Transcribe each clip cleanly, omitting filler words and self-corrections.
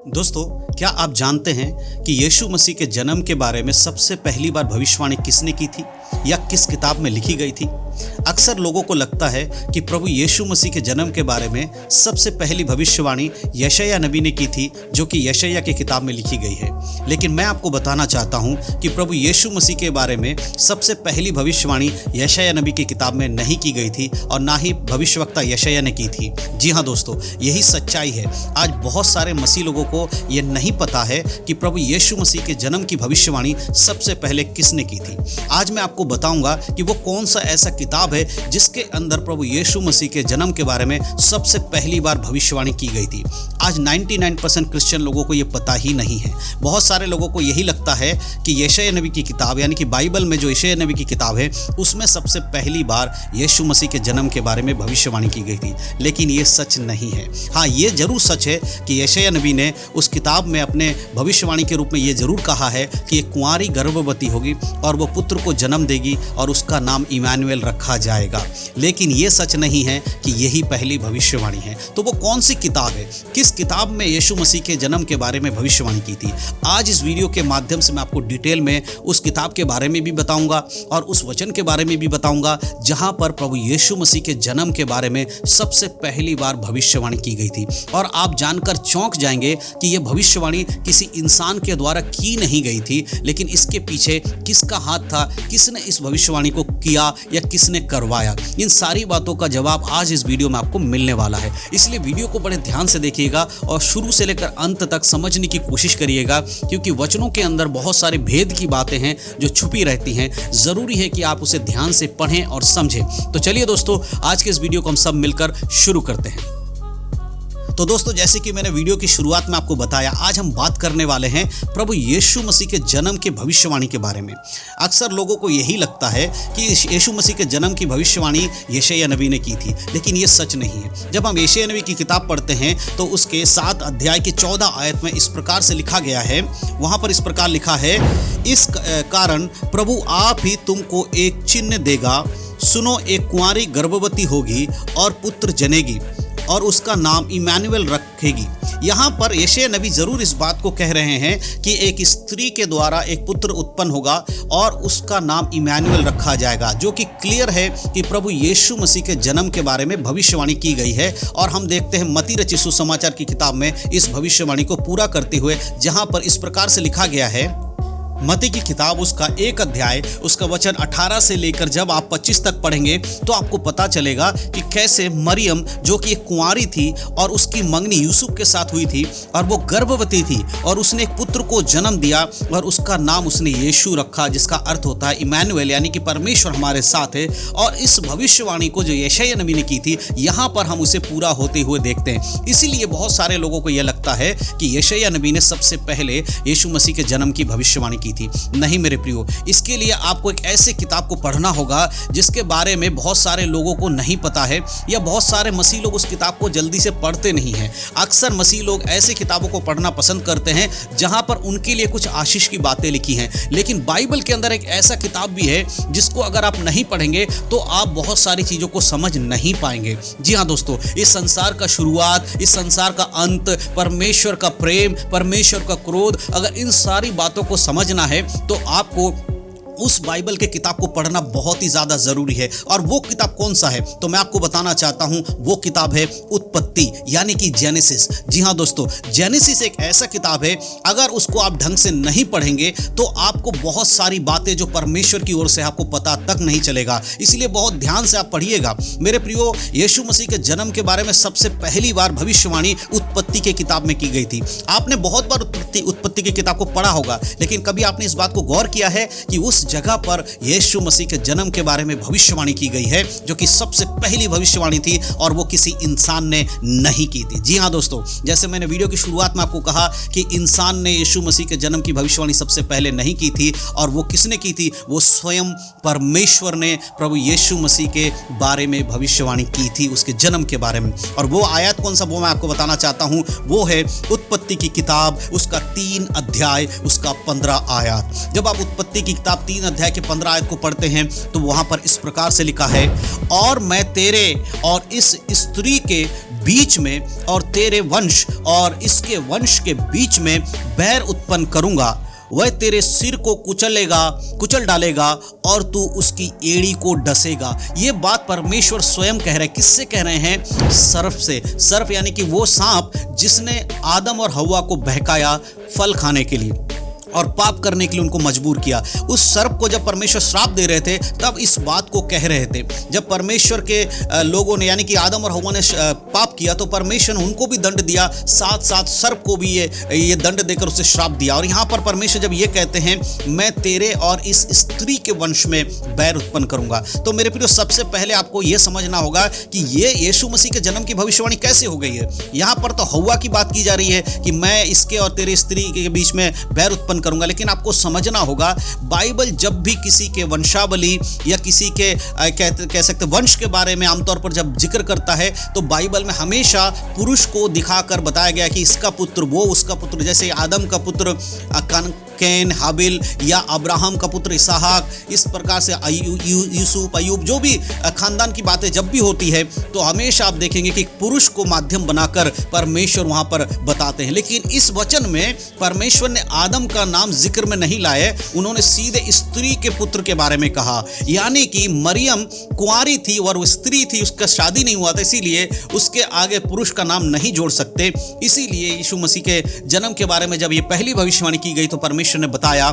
दोस्तों, क्या आप जानते हैं कि यीशु मसीह के जन्म के बारे में सबसे पहली बार भविष्यवाणी किसने की थी या किस किताब में लिखी गई थी? अक्सर लोगों को लगता है कि प्रभु यीशु मसीह के जन्म के बारे में सबसे पहली भविष्यवाणी यशायाह नबी ने की थी, जो कि यशायाह की किताब में लिखी गई है। लेकिन मैं आपको बताना चाहता हूं कि प्रभु यीशु मसीह के बारे में सबसे पहली भविष्यवाणी यशायाह नबी की किताब में नहीं की गई थी और ना ही भविष्यवक्ता यशायाह ने की थी। जी हाँ दोस्तों, यही सच्चाई है। आज बहुत सारे मसीह लोगों को ये नहीं पता है कि प्रभु यीशु मसीह के जन्म की भविष्यवाणी सबसे पहले किसने की थी। आज मैं आपको बताऊंगा कि वो कौन सा ऐसा किताब है जिसके अंदर प्रभु यीशु मसीह के जन्म के बारे में सबसे पहली बार भविष्यवाणी की गई थी। आज 99% क्रिश्चियन लोगों को ये पता ही नहीं है। बहुत सारे लोगों को यही लगता है कि यशायाह नबी की किताब यानी कि बाइबल में जो यशायाह नबी की किताब है उसमें सबसे पहली बार यीशु मसीह के जन्म के बारे में भविष्यवाणी की गई थी, लेकिन ये सच नहीं है। हाँ, ये जरूर सच है कि यशायाह नबी ने उस किताब में अपने भविष्यवाणी के रूप में ये जरूर कहा है कि एक कुंवारी गर्भवती होगी और वो पुत्र को जन्म देगी और उसका नाम इमानुएल रखा जाएगा। लेकिन ये सच नहीं है कि यही पहली भविष्यवाणी है। तो वो कौन सी किताब है? किस किताब में यीशु मसीह के जन्म के बारे में भविष्यवाणी की थी? आज इस वीडियो के माध्यम से मैं आपको डिटेल में उस किताब के बारे में भी बताऊंगा और उस वचन के बारे में भी बताऊंगा जहां पर प्रभु यीशु मसीह के जन्म के बारे में सबसे पहली बार भविष्यवाणी की गई थी। और आप जानकर चौंक जाएंगे कि यह भविष्यवाणी किसी इंसान के द्वारा की नहीं गई थी, लेकिन इसके पीछे किसका हाथ था, किसने इस भविष्यवाणी को किया या किसने करवाया। इन सारी बातों का जवाब आज इस वीडियो में आपको मिलने वाला है। इसलिए वीडियो को बड़े ध्यान से देखिएगा और शुरू से लेकर अंत तक समझने की कोशिश करिएगा, क्योंकि वचनों के अंदर बहुत सारे भेद की बातें हैं जो छुपी रहती हैं। जरूरी है कि आप उसे ध्यान से पढ़ें और समझें। तो चलिए दोस्तों, आज के इस वीडियो को हम सब मिलकर शुरू करते हैं। तो दोस्तों, जैसे कि मैंने वीडियो की शुरुआत में आपको बताया, आज हम बात करने वाले हैं प्रभु यीशु मसीह के जन्म के भविष्यवाणी के बारे में। अक्सर लोगों को यही लगता है कि यीशु मसीह के जन्म की भविष्यवाणी यशायाह नबी ने की थी, लेकिन ये सच नहीं है। जब हम यशायाह नबी की किताब पढ़ते हैं तो उसके 7 अध्याय के 14 आयत में इस प्रकार से लिखा गया है। वहां पर इस प्रकार लिखा है, इस कारण प्रभु आप ही तुमको एक चिन्ह देगा, सुनो, एक कुंवारी गर्भवती होगी और पुत्र जनेगी और उसका नाम इमानुएल रखेगी। यहाँ पर यशायाह नबी जरूर इस बात को कह रहे हैं कि एक स्त्री के द्वारा एक पुत्र उत्पन्न होगा और उसका नाम इमानुएल रखा जाएगा, जो कि क्लियर है कि प्रभु यीशु मसीह के जन्म के बारे में भविष्यवाणी की गई है। और हम देखते हैं मत्ती रचित सुसमाचार की किताब में इस भविष्यवाणी को पूरा करते हुए, जहाँ पर इस प्रकार से लिखा गया है। मत्ती की किताब उसका 1 अध्याय उसका वचन 18 से लेकर जब आप 25 तक पढ़ेंगे तो आपको पता चलेगा कि कैसे मरियम, जो कि एक कुंवारी थी और उसकी मंगनी यूसुफ के साथ हुई थी और वो गर्भवती थी और उसने एक पुत्र को जन्म दिया और उसका नाम उसने यीशु रखा, जिसका अर्थ होता है इमानुएल, यानी कि परमेश्वर हमारे साथ है। और इस भविष्यवाणी को जो यशायाह नबी ने की थी, यहाँ पर हम उसे पूरा होते हुए देखते हैं। इसीलिए बहुत सारे लोगों को यह लगता है कि यशायाह नबी ने सबसे पहले यीशु मसीह के जन्म की भविष्यवाणी की थी। नहीं मेरे प्रियो, इसके लिए आपको एक ऐसे किताब को पढ़ना होगा जिसके बारे में बहुत सारे लोगों को नहीं पता है, या बहुत सारे मसीह लोग उस किताब को जल्दी से पढ़ते नहीं हैं। अक्सर मसीह लोग ऐसे किताबों को पढ़ना पसंद करते हैं जहां पर उनके लिए कुछ आशीष की बातें लिखी हैं, लेकिन बाइबल के अंदर एक ऐसा किताब भी है जिसको अगर आप नहीं पढ़ेंगे तो आप बहुत सारी चीजों को समझ नहीं पाएंगे। जी हाँ दोस्तों, इस संसार का शुरुआत, इस संसार का अंत, परमेश्वर का प्रेम, परमेश्वर का क्रोध, अगर इन सारी बातों को समझना है तो आपको उस बाइबल के किताब को पढ़ना बहुत ही ज्यादा जरूरी है। और वो किताब कौन सा है तो मैं आपको बताना चाहता हूं, वो किताब है उत्पत्ति, यानी कि जेनेसिस। जी हां दोस्तों, जेनेसिस एक ऐसा किताब है, अगर उसको आप ढंग से नहीं पढ़ेंगे तो आपको बहुत सारी बातें जो परमेश्वर की ओर से आपको पता तक नहीं चलेगा। इसलिए बहुत ध्यान से आप पढ़िएगा। मेरे प्रियो, यीशु मसीह के जन्म के बारे में सबसे पहली बार भविष्यवाणी उत्पत्ति के किताब में की गई थी। आपने बहुत बार उत्पत्ति की किताब को पढ़ा होगा, लेकिन कभी आपने इस बात को गौर किया है कि उस जगह पर यीशु मसीह के जन्म के बारे में भविष्यवाणी की गई है, जो कि सबसे पहली भविष्यवाणी थी और वो किसी इंसान ने नहीं की थी। जी हाँ दोस्तों, जैसे मैंने वीडियो की शुरुआत में आपको कहा कि इंसान ने यीशु मसीह के जन्म की भविष्यवाणी सबसे पहले नहीं की थी, और वो किसने की थी? वो स्वयं परमेश्वर ने प्रभु यीशु मसीह के बारे में भविष्यवाणी की थी, उसके जन्म के बारे में। और वो आयत कौन सा, वो मैं आपको बताना चाहता हूं। वो है उत्पत्ति की किताब उसका 3 अध्याय उसका 15 आयत। जब आप उत्पत्ति की किताब 3 अध्याय के 15 आयत को पढ़ते हैं तो वहां पर इस प्रकार से लिखा है, और मैं तेरे और इस स्त्री के बीच में और तेरे वंश और इसके वंश के बीच में बैर उत्पन्न करूंगा। वह तेरे सिर को कुचल डालेगा और तू उसकी एड़ी को डसेगा। ये बात परमेश्वर स्वयं कह रहे हैं। किससे कह रहे हैं? सर्प से। सर्प यानी कि वो सांप जिसने आदम और हव्वा को बहकाया फल खाने के लिए और पाप करने के लिए उनको मजबूर किया। उस सर्प को जब परमेश्वर श्राप दे रहे थे तब इस बात को कह रहे थे। जब परमेश्वर के लोगों ने यानी कि आदम और हव्वा ने पाप किया तो परमेश्वर ने उनको भी दंड दिया, साथ साथ सर्प को भी ये दंड देकर उसे श्राप दिया। और यहाँ पर परमेश्वर जब ये कहते हैं मैं तेरे और इस स्त्री के वंश में बैर उत्पन्न करूंगा, तो मेरे प्रियो सबसे पहले आपको ये समझना होगा कि ये यीशु मसीह के जन्म की भविष्यवाणी कैसे हो गई है। यहाँ पर तो हव्वा की बात की जा रही है कि मैं इसके और तेरे स्त्री के बीच में बैर उत्पन्न करूंगा, लेकिन आपको समझना होगा बाइबल जब भी किसी के वंशावली या किसी के कह सकते वंश के बारे में आमतौर पर जब जिक्र करता है तो बाइबल में हमेशा पुरुष को दिखाकर बताया गया कि इसका पुत्र वो उसका पुत्र, जैसे आदम का पुत्र कैन, हाबिल या अब्राहम का पुत्र इसहाक, इस प्रकार से यूसुफ, अयूब, जो भी खानदान की बातें जब भी होती है तो हमेशा आप देखेंगे कि पुरुष को माध्यम बनाकर परमेश्वर वहां पर बताते हैं। लेकिन इस वचन में परमेश्वर ने आदम का नाम जिक्र में नहीं लाए, उन्होंने सीधे स्त्री के पुत्र के बारे में कहा। यानी कि मरियम कुंवारी थी और वो स्त्री थी, उसका शादी नहीं हुआ था, इसीलिए उसके आगे पुरुष का नाम नहीं जोड़ सकते। इसीलिए यीशु मसीह के जन्म के बारे में जब ये पहली भविष्यवाणी की गई तो परमेश्वर ने बताया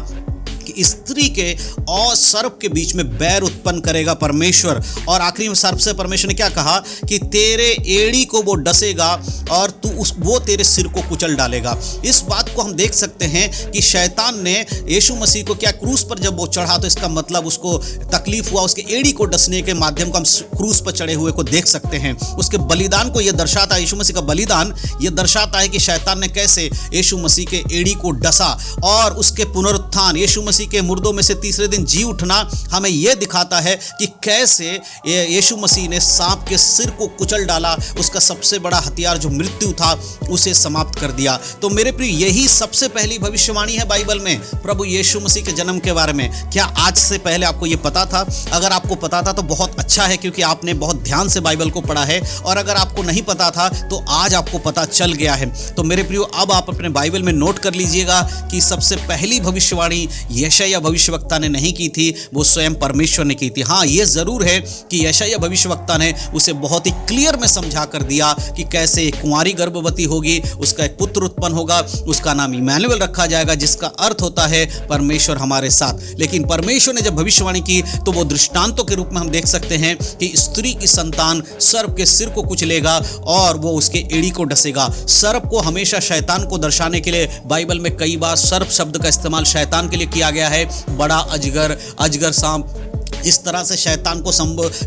कि स्त्री के और सर्प के बीच में बैर उत्पन्न करेगा परमेश्वर। और आखिरी में सर्प से परमेश्वर ने क्या कहा कि तेरे एड़ी को वो डसेगा और वो तेरे सिर को कुचल डालेगा। इस बात को हम देख सकते हैं कि शैतान ने यीशु मसीह को क्या क्रूस पर जब वो चढ़ा तो इसका मतलब उसको तकलीफ हुआ, उसके एड़ी को डसने के माध्यम को हम क्रूस पर चढ़े हुए को देख सकते हैं। उसके बलिदान को यह दर्शाता है, यीशु मसीह का बलिदान यह दर्शाता है कि शैतान ने कैसे यीशु मसीह के एड़ी को डसा। और उसके पुनरुत्थान, यीशु मसीह के मुर्दों में से तीसरे दिन जी उठना हमें यह दिखाता है कि कैसे यीशु मसीह ने सांप के सिर को कुचल डाला, उसका सबसे बड़ा हथियार जो मृत्यु था उसे समाप्त कर दिया। तो मेरे प्रिय यही सबसे पहली भविष्यवाणी है बाइबल में प्रभु यीशु मसीह के जन्म के बारे में। क्या आज से पहले आपको यह पता था? अगर आपको पता था तो बहुत अच्छा है, क्योंकि आपने बहुत ध्यान से बाइबल को पढ़ा है। और अगर आपको नहीं पता था तो आज आपको पता चल गया है। तो मेरे प्रियो अब आप अपने बाइबल में नोट कर लीजिएगा कि सबसे पहली भविष्यवाणी यशायाह भविष्यवक्ता ने नहीं की थी, वो स्वयं परमेश्वर ने की थी। हाँ, ये जरूर है कि यशायाह भविष्यवक्ता ने उसे बहुत ही क्लियर में समझा कर दिया कि कैसे एक कुंवारी गर्भवती होगी, उसका एक पुत्र उत्पन्न होगा, उसका नाम इमैनुएल रखा जाएगा, जिसका अर्थ होता है परमेश्वर हमारे साथ। लेकिन परमेश्वर ने जब भविष्यवाणी की तो वो दृष्टांतों के रूप में हम देख सकते हैं कि स्त्री की संतान सर्प के सिर को कुचलेगा और वो उसके एड़ी को डसेगा। सर्प को हमेशा शैतान को दर्शाने के लिए बाइबल में कई बार सर्प शब्द का इस्तेमाल शैतान के लिए किया गया है। बड़ा अजगर सांप, इस तरह से शैतान को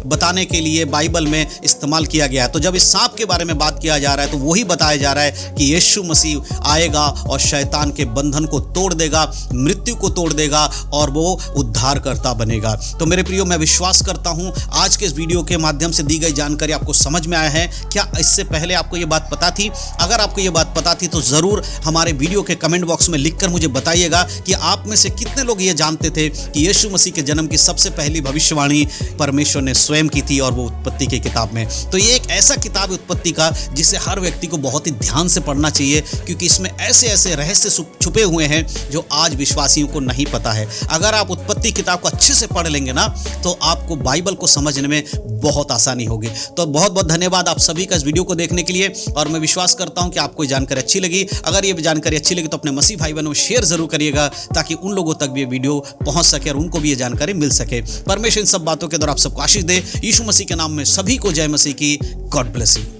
बताने के लिए बाइबल में इस्तेमाल किया गया है। तो जब इस सांप के बारे में बात किया जा रहा है तो वही बताया जा रहा है कि यीशु मसीह आएगा और शैतान के बंधन को तोड़ देगा, मृत्यु को तोड़ देगा और वो उद्धारकर्ता बनेगा। तो मेरे प्रियो, मैं विश्वास करता हूं आज के इस वीडियो के माध्यम से दी गई जानकारी आपको समझ में आया है। क्या इससे पहले आपको ये बात पता थी? अगर आपको ये बात पता थी तो जरूर हमारे वीडियो के कमेंट बॉक्स में लिखकर मुझे बताइएगा कि आप में से कितने लोग ये जानते थे कि यीशु मसीह के जन्म की सबसे पहली भविष्यवाणी परमेश्वर ने स्वयं की थी और वो उत्पत्ति की किताब में। तो ये एक ऐसा किताब है उत्पत्ति का जिसे हर व्यक्ति को बहुत ही ध्यान से पढ़ना चाहिए, क्योंकि इसमें ऐसे ऐसे रहस्य छुपे हुए हैं जो आज विश्वासियों को नहीं पता है। अगर आप उत्पत्ति किताब को अच्छे से पढ़ लेंगे ना तो आपको बाइबल को समझने में बहुत आसानी होगी। तो बहुत बहुत धन्यवाद आप सभी का इस वीडियो को देखने के लिए, और मैं विश्वास करता हूं कि आपको जानकारी अच्छी लगी। अगर ये जानकारी अच्छी लगी तो अपने मसीह भाई बहनों में शेयर जरूर करिएगा ताकि उन लोगों तक भी ये वीडियो पहुंच सके और उनको भी ये जानकारी मिल सके। परमेश्वर इन सब बातों के द्वारा आप सबको आशीष दे। यीशु मसीह के नाम में सभी को जय मसीह की। God bless you.